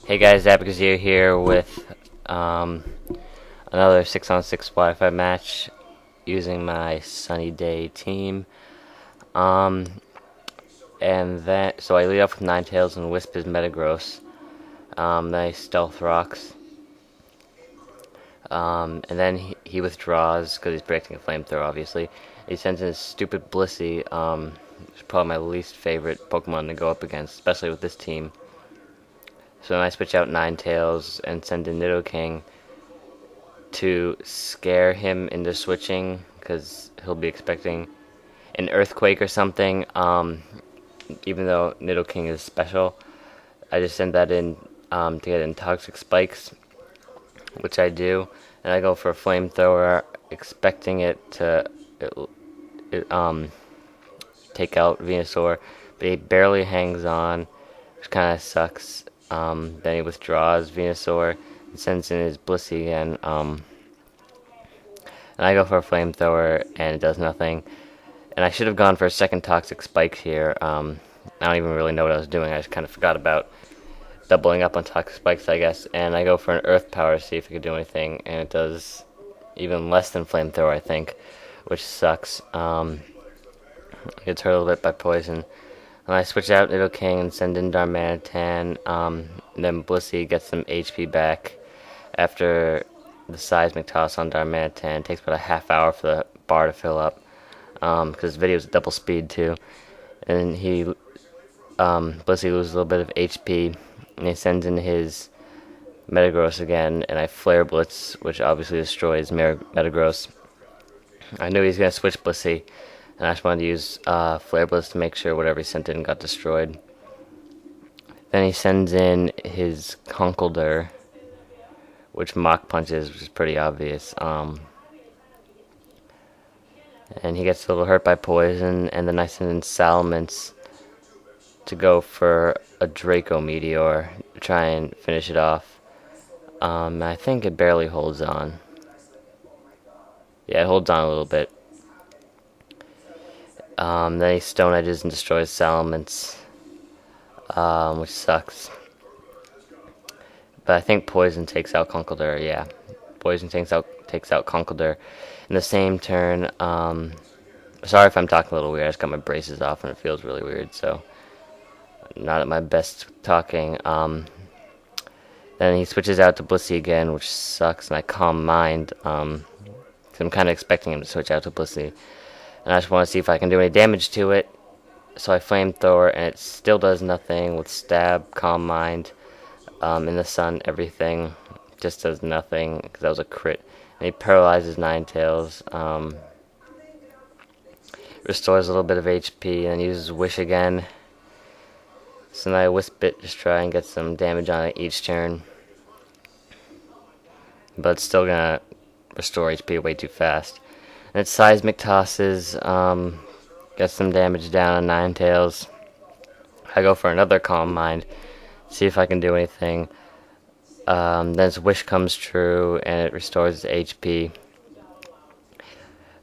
Hey guys, F Blissey here with another 6-on-6 Wi-Fi match using my Sunny Day team. Um, so I lead off with Ninetales and Wisp is Metagross. Then I Stealth Rocks. And then he withdraws because he's predicting a Flamethrower, obviously. He sends in his stupid Blissey, which is probably my least favorite Pokemon to go up against, especially with this team. So then I switch out Ninetales and send in Nidoking to scare him into switching, because he'll be expecting an Earthquake or something. Even though Nidoking is special, I just send that in to get in Toxic Spikes, which I do, and I go for a Flamethrower, expecting it to take out Venusaur, but he barely hangs on, which kind of sucks. Then he withdraws Venusaur and sends in his Blissey again. And I go for a Flamethrower, and it does nothing. And I should have gone for a second Toxic Spike here. I don't even really know what I was doing. I just kind of forgot about doubling up on Toxic Spikes, I guess. And I go for an Earth Power to see if it can do anything. And it does even less than Flamethrower, I think, which sucks. It gets hurt a little bit by Poison. And I switch out Nidoking and send in Darmanitan. And then Blissey gets some HP back after the Seismic Toss on Darmanitan. It takes about a half hour for the bar to fill up, because this video is double speed too. And Blissey loses a little bit of HP, and he sends in his Metagross again, and I Flare Blitz, which obviously destroys Metagross. I knew he was going to switch Blissey, and I just wanted to use Flare Blitz to make sure whatever he sent in got destroyed. Then he sends in his Conkeldurr, which Mach Punches, which is pretty obvious. And he gets a little hurt by Poison, and then I send in Salamence to go for a Draco Meteor to try and finish it off. I think it barely holds on. Yeah, it holds on a little bit. Then he Stone Edges and destroys Salamence, which sucks. But I think Poison takes out Conkeldurr, yeah. Poison takes out Conkeldurr in the same turn. Sorry if I'm talking a little weird, I just got my braces off and it feels really weird, so not at my best talking. Then he switches out to Blissey again, which sucks, and I Calm Mind, because I'm kind of expecting him to switch out to Blissey. And I just want to see if I can do any damage to it. So I Flamethrower, and it still does nothing with Stab, Calm Mind, in the sun, everything just does nothing, because that was a crit. And he paralyzes Ninetales, restores a little bit of HP, and uses Wish again. So now I Wisp it, just try and get some damage on it each turn. But it's still gonna restore HP way too fast. And it Seismic Tosses, gets some damage down on Ninetales. I go for another Calm Mind, see if I can do anything. Then its Wish comes true, and it restores its HP.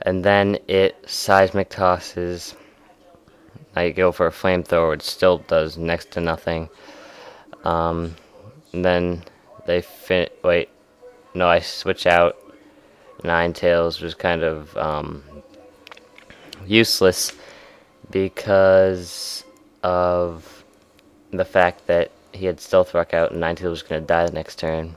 And then it Seismic Tosses. I go for a Flamethrower, which still does next to nothing. And then they I switch out Ninetales, which is kind of useless because of the fact that he had Stealth Rock out and Ninetales was going to die the next turn.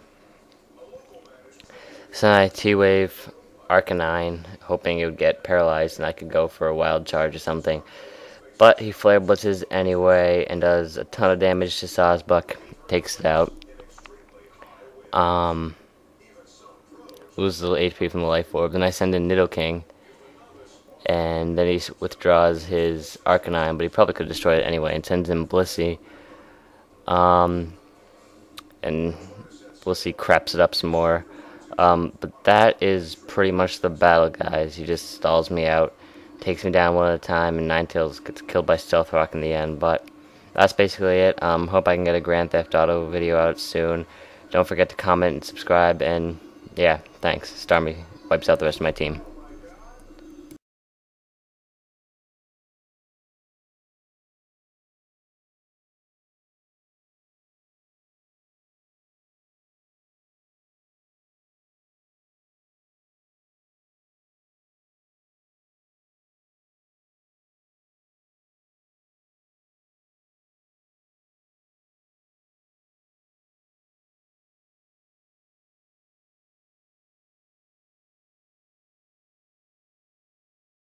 So I T-Wave Arcanine, hoping it would get paralyzed and I could go for a Wild Charge or something. But he Flare Blitzes anyway and does a ton of damage to Sawsbuck, takes it out. Loses a little HP from the Life Orb. Then I send in Nidoking, and then he withdraws his Arcanine, but he probably could destroy it anyway, and sends in Blissey. And Blissey craps it up some more. But that is pretty much the battle, guys. He just stalls me out, takes me down one at a time, and Ninetales gets killed by Stealth Rock in the end. But that's basically it. Hope I can get a Grand Theft Auto video out soon. Don't forget to comment and subscribe, and yeah, thanks. Starmie wipes out the rest of my team.